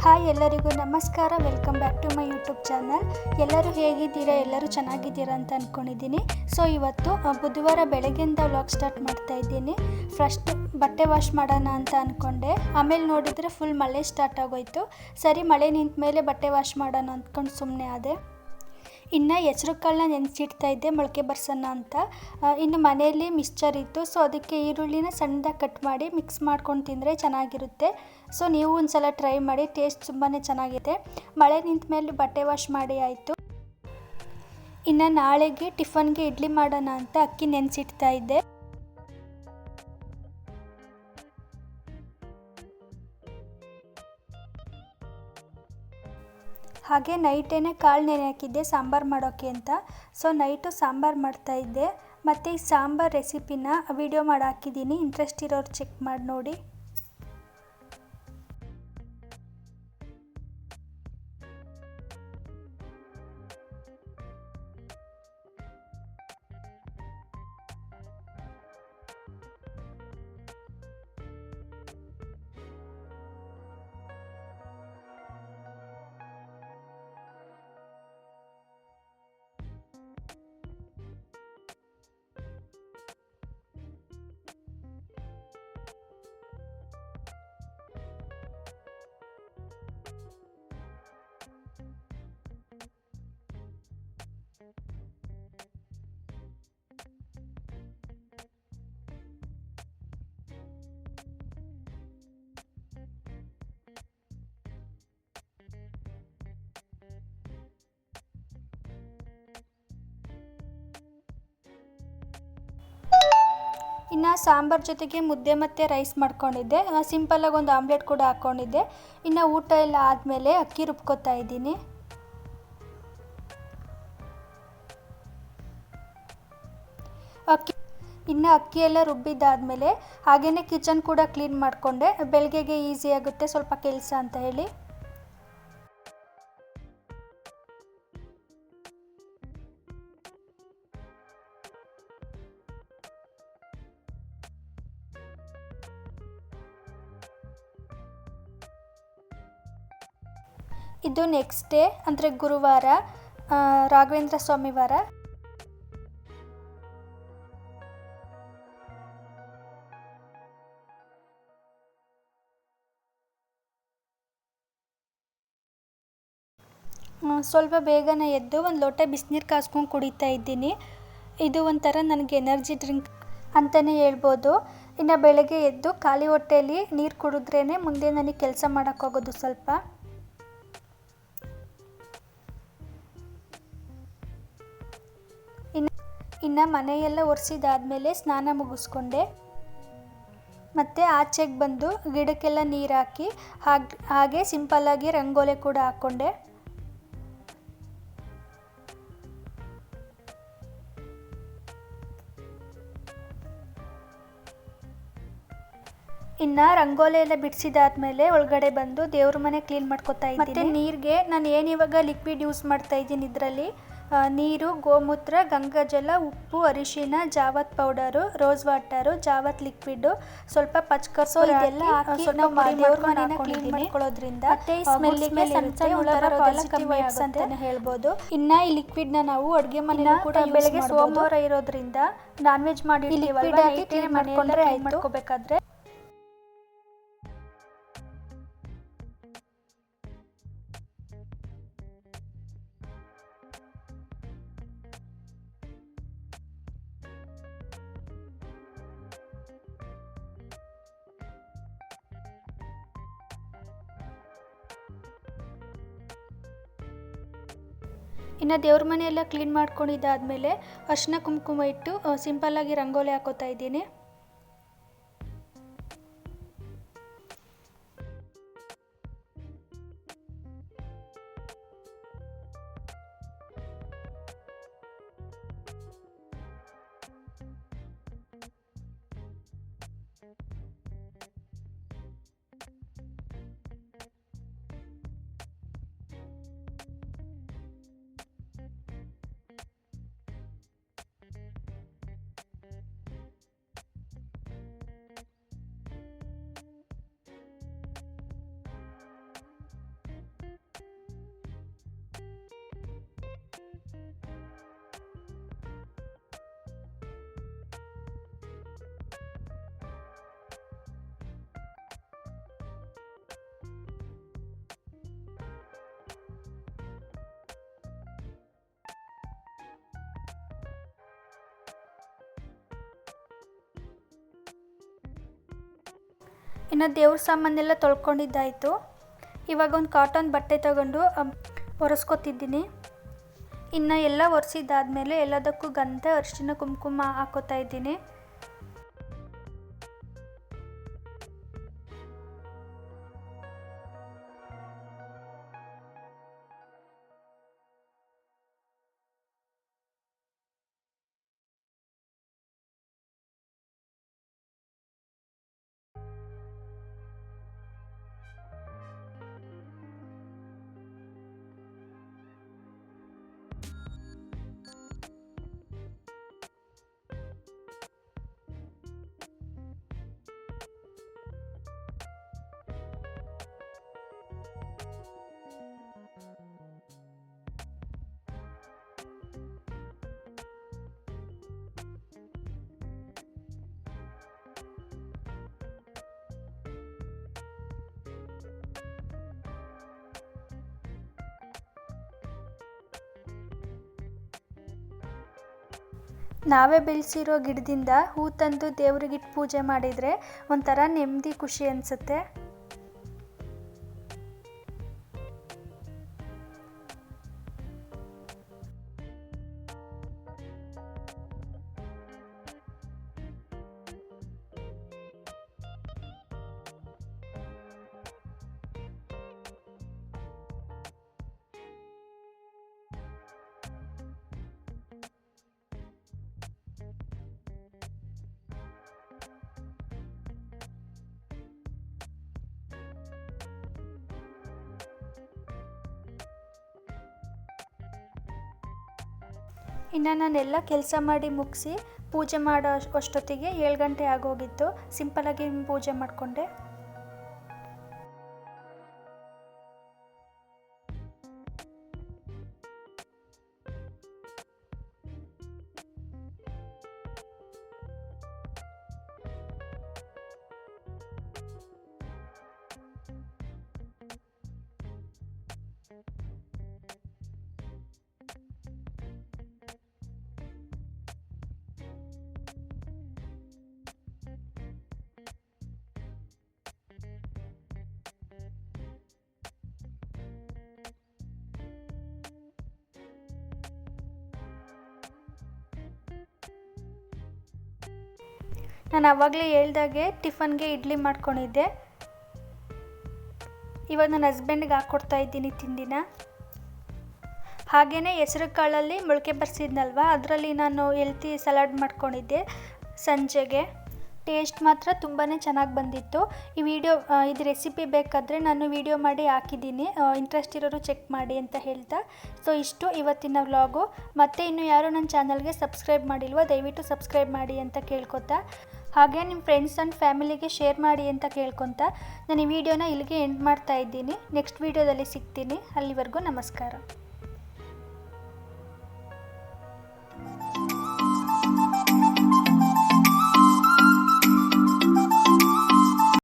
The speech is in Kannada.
ಹಾಯ್ ಎಲ್ಲರಿಗೂ ನಮಸ್ಕಾರ. Welcome back to my YouTube channel. ಎಲ್ಲರೂ ಹೇಗಿದ್ದೀರಾ? ಎಲ್ಲರೂ ಚೆನ್ನಾಗಿದ್ದೀರಾ ಅಂತ ಅಂದ್ಕೊಂಡಿದ್ದೀನಿ. ಸೊ ಇವತ್ತು ಬುಧವಾರ ಬೆಳಗ್ಗೆಯಿಂದ ವ್ಲಾಗ್ ಸ್ಟಾರ್ಟ್ ಮಾಡ್ತಾ ಇದ್ದೀನಿ. ಫಸ್ಟ್ ಬಟ್ಟೆ ವಾಶ್ ಮಾಡೋಣ ಅಂತ ಅಂದ್ಕೊಂಡೆ, ಆಮೇಲೆ ನೋಡಿದರೆ ಫುಲ್ ಮಳೆ ಸ್ಟಾರ್ಟ್ ಆಗೋಯ್ತು. ಸರಿ, ಮಳೆ ನಿಂತ ಮೇಲೆ ಬಟ್ಟೆ ವಾಶ್ ಮಾಡೋಣ ಅಂದ್ಕೊಂಡು ಸುಮ್ಮನೆ ಆದೆ. ಇನ್ನು ಹೆಸ್ರು ಕಾಳನ್ನ ನೆನೆಸಿಡ್ತಾ ಇದ್ದೆ ಮೊಳಕೆ ಬರ್ಸೋಣ ಅಂತ. ಇನ್ನು ಮನೆಯಲ್ಲಿ ಮಿಕ್ಸ್ಚರ್ ಇತ್ತು, ಸೊ ಅದಕ್ಕೆ ಈರುಳ್ಳಿನ ಸಣ್ಣದಾಗಿ ಕಟ್ ಮಾಡಿ ಮಿಕ್ಸ್ ಮಾಡ್ಕೊಂಡು ತಿಂದರೆ ಚೆನ್ನಾಗಿರುತ್ತೆ. ಸೊ ನೀವು ಒಂದು ಸಲ ಟ್ರೈ ಮಾಡಿ, ಟೇಸ್ಟ್ ತುಂಬಾ ಚೆನ್ನಾಗಿದೆ. ಮಳೆ ನಿಂತ ಮೇಲೆ ಬಟ್ಟೆ ವಾಶ್ ಮಾಡಿ ಆಯಿತು. ಇನ್ನು ನಾಳೆಗೆ ಟಿಫನ್ಗೆ ಇಡ್ಲಿ ಮಾಡೋಣ ಅಂತ ಅಕ್ಕಿ ನೆನೆಸಿಡ್ತಾ ಇದ್ದೆ. ಹಾಗೆ ನೈಟೇನೆ ಕಾಳು ನೆನೆ ಹಾಕಿದ್ದೆ ಸಾಂಬಾರು ಮಾಡೋಕ್ಕೆ ಅಂತ. ಸೊ ನೈಟು ಸಾಂಬಾರು ಮಾಡ್ತಾಯಿದ್ದೆ. ಮತ್ತು ಈ ಸಾಂಬಾರು ರೆಸಿಪಿನ ವಿಡಿಯೋ ಮಾಡಿ ಹಾಕಿದ್ದೀನಿ, ಇಂಟ್ರೆಸ್ಟ್ ಇರೋರು ಚೆಕ್ ಮಾಡಿ ನೋಡಿ. ಇನ್ನು ಸಾಂಬಾರು ಜೊತೆಗೆ ಮುದ್ದೆ ಮತ್ತು ರೈಸ್ ಮಾಡ್ಕೊಂಡಿದ್ದೆ. ಸಿಂಪಲ್ಲಾಗಿ ಒಂದು ಆಮ್ಲೆಟ್ ಕೂಡ ಹಾಕ್ಕೊಂಡಿದ್ದೆ. ಇನ್ನು ಊಟ ಎಲ್ಲ ಆದಮೇಲೆ ಅಕ್ಕಿ ರುಬ್ಕೊತಾ ಇದ್ದೀನಿ. ಅಕ್ಕಿ ಎಲ್ಲ ರುಬ್ಬಿದ್ದಾದಮೇಲೆ ಹಾಗೆಯೇ ಕಿಚನ್ ಕೂಡ ಕ್ಲೀನ್ ಮಾಡಿಕೊಂಡೆ. ಬೆಳಗ್ಗೆಗೆ ಈಸಿ ಆಗುತ್ತೆ ಸ್ವಲ್ಪ ಕೆಲಸ ಅಂತ ಹೇಳಿ. ಇದು ನೆಕ್ಸ್ಟ್ ಡೇ ಅಂದರೆ ಗುರುವಾರ, ರಾಘವೇಂದ್ರ ಸ್ವಾಮಿ ವಾರ. ಸ್ವಲ್ಪ ಬೇಗನೆ ಎದ್ದು ಒಂದು ಲೋಟ ಬಿಸಿನೀರು ಕಾಸ್ಕೊಂಡು ಕುಡಿತಾ ಇದ್ದೀನಿ. ಇದು ಒಂಥರ ನನಗೆ ಎನರ್ಜಿ ಡ್ರಿಂಕ್ ಅಂತಲೇ ಹೇಳ್ಬೋದು. ಇನ್ನು ಬೆಳಗ್ಗೆ ಎದ್ದು ಖಾಲಿ ಹೊಟ್ಟೆಯಲ್ಲಿ ನೀರು ಕುಡಿದ್ರೇ ಮುಂದೆ ನನಗೆ ಕೆಲಸ ಮಾಡೋಕ್ಕಾಗೋದು ಸ್ವಲ್ಪ. ಇನ್ನು ಮನೆಯೆಲ್ಲ ಒರೆಸಿದಾದ್ಮೇಲೆ ಸ್ನಾನ ಮುಗಿಸ್ಕೊಂಡೆ. ಮತ್ತು ಆಚೆಗೆ ಬಂದು ಗಿಡಕ್ಕೆಲ್ಲ ನೀರು ಹಾಕಿ ಹಾಗೆ ಸಿಂಪಲ್ಲಾಗಿ ರಂಗೋಲಿ ಕೂಡ ಹಾಕ್ಕೊಂಡೆ. ಇನ್ನು ರಂಗೋಲಿ ಎಲ್ಲ ಬಿಡಿಸಿದಾದ್ಮೇಲೆ ಒಳಗಡೆ ಬಂದು ದೇವ್ರ ಮನೆ ಕ್ಲೀನ್ ಮಾಡ್ಕೊತಾ ಇದ್ದೀನಿ. ಮತ್ತು ನೀರಿಗೆ ನಾನು ಏನಿವಾಗ ಲಿಕ್ವಿಡ್ ಯೂಸ್ ಮಾಡ್ತಾ ಇದ್ದೀನಿ, ಇದರಲ್ಲಿ ನೀರು, ಗೋಮೂತ್ರ, ಗಂಗಾಜಲ, ಉಪ್ಪು, ಅರಿಶಿನ, ಜಾವತ್ ಪೌಡರು, ರೋಸ್ ವಾಟರು, ಜಾವತ್ ಲಿಕ್ವಿಡ್, ಸ್ವಲ್ಪ ಪಚ್ಕರ್ಪೂರ ಇದೆಲ್ಲ ಹಾಕಿ ದೇವ್ರ ಮನೆನ ಕ್ಲೀನ್ ಮಾಡ್ಕೊಳ್ಳೋದ್ರಿಂದ ಮತ್ತೆ ಈ ಸ್ಮೆಲ್ಗೆ ಪಾಸಿಟಿವ್ ವೈಬ್ಸ್ ಅಂತಾನೆ ಹೇಳ್ಬೋದು. ಇನ್ನು ಈ ಲಿಕ್ವಿಡ್ನ ನಾವು ಅಡುಗೆ ಮನೆ ಕೂಡ ಬೆಳಗ್ಗೆ ಸೋಮವಾರ ಇರೋದ್ರಿಂದ ನಾನ್ ವೆಜ್ ಮಾಡಿ ಲಿಕ್ವಿಡ್ ಹಾಕಿ ಕ್ಲೀನ್ ಮಾಡ್ಕೊಂಡ್ರೆ ಮಾಡ್ಕೋಬೇಕಾದ್ರೆ. ಇನ್ನು ದೇವ್ರ ಮನೆಯೆಲ್ಲ ಕ್ಲೀನ್ ಮಾಡ್ಕೊಂಡಿದ್ದಾದಮೇಲೆ ಅರಿಶಿನ ಕುಂಕುಮ ಇಟ್ಟು ಸಿಂಪಲ್ಲಾಗಿ ರಂಗೋಲಿ ಹಾಕೋತಾ ಇದ್ದೀನಿ. ಇನ್ನು ದೇವ್ರ ಸಾಮಾನೆಲ್ಲ ತೊಳ್ಕೊಂಡಿದ್ದಾಯಿತು. ಇವಾಗ ಒಂದು ಕಾಟನ್ ಬಟ್ಟೆ ತಗೊಂಡು ಒರೆಸ್ಕೊತಿದ್ದೀನಿ. ಇನ್ನು ಎಲ್ಲ ಒರೆಸಿದ್ದಾದಮೇಲೆ ಎಲ್ಲದಕ್ಕೂ ಗಂಧ ಅರಿಶಿನ ಕುಂಕುಮ ಹಾಕೋತಾ ಇದ್ದೀನಿ. ನಾವೇ ಬೆಳೆಸಿರೋ ಗಿಡದಿಂದ ಹೂ ತಂದು ದೇವ್ರಿಗಿಟ್ಟು ಪೂಜೆ ಮಾಡಿದರೆ ಒಂಥರ ನೆಮ್ಮದಿ ಖುಷಿ ಅನಿಸುತ್ತೆ. ಇನ್ನು ನಾನೆಲ್ಲ ಕೆಲಸ ಮಾಡಿ ಮುಗಿಸಿ ಪೂಜೆ ಮಾಡೋ ಅಷ್ಟೊತ್ತಿಗೆ 7 ಗಂಟೆ ಆಗೋಗಿತ್ತು. ಸಿಂಪಲಾಗಿ ಪೂಜೆ ಮಾಡಿಕೊಂಡೆ. ನಾನು ಆವಾಗಲೇ ಹೇಳ್ದಾಗೆ ಟಿಫನ್ಗೆ ಇಡ್ಲಿ ಮಾಡ್ಕೊಂಡಿದ್ದೆ. ಇವಾಗ ನನ್ನ ಹಸ್ಬೆಂಡ್ಗೆ ಹಾಕ್ಕೊಡ್ತಾ ಇದ್ದೀನಿ ತಿಂಡಿನ. ಹಾಗೆಯೇ ಹೆಸರು ಕಾಳಲ್ಲಿ ಮೊಳಕೆ ಬರ್ಸಿದ್ನಲ್ವ, ಅದರಲ್ಲಿ ನಾನು ಹೆಲ್ತಿ ಸಲಾಡ್ ಮಾಡ್ಕೊಂಡಿದ್ದೆ ಸಂಜೆಗೆ. ಟೇಸ್ಟ್ ಮಾತ್ರ ತುಂಬಾ ಚೆನ್ನಾಗಿ ಬಂದಿತ್ತು. ಇದು ರೆಸಿಪಿ ಬೇಕಾದರೆ ನಾನು ವಿಡಿಯೋ ಮಾಡಿ ಹಾಕಿದ್ದೀನಿ, ಇಂಟ್ರೆಸ್ಟ್ ಇರೋರು ಚೆಕ್ ಮಾಡಿ ಅಂತ ಹೇಳ್ತಾ. ಸೊ ಇಷ್ಟು ಇವತ್ತಿನ ವ್ಲಾಗು. ಮತ್ತೆ ಇನ್ನೂ ಯಾರು ನನ್ನ ಚಾನಲ್ಗೆ ಸಬ್ಸ್ಕ್ರೈಬ್ ಮಾಡಿಲ್ವೋ ದಯವಿಟ್ಟು ಸಬ್ಸ್ಕ್ರೈಬ್ ಮಾಡಿ ಅಂತ ಕೇಳ್ಕೊತಾ, ಹಾಗೆ ನಿಮ್ಮ ಫ್ರೆಂಡ್ಸ್ ಆ್ಯಂಡ್ ಫ್ಯಾಮಿಲಿಗೆ ಶೇರ್ ಮಾಡಿ ಅಂತ ಕೇಳ್ಕೊತಾ ನಾನು ಈ ವಿಡಿಯೋನ ಇಲ್ಲಿಗೆ ಎಂಡ್ ಮಾಡ್ತಾ ಇದ್ದೀನಿ. ನೆಕ್ಸ್ಟ್ ವಿಡಿಯೋದಲ್ಲಿ ಸಿಗ್ತೀನಿ. ಅಲ್ಲಿವರೆಗೂ ನಮಸ್ಕಾರ.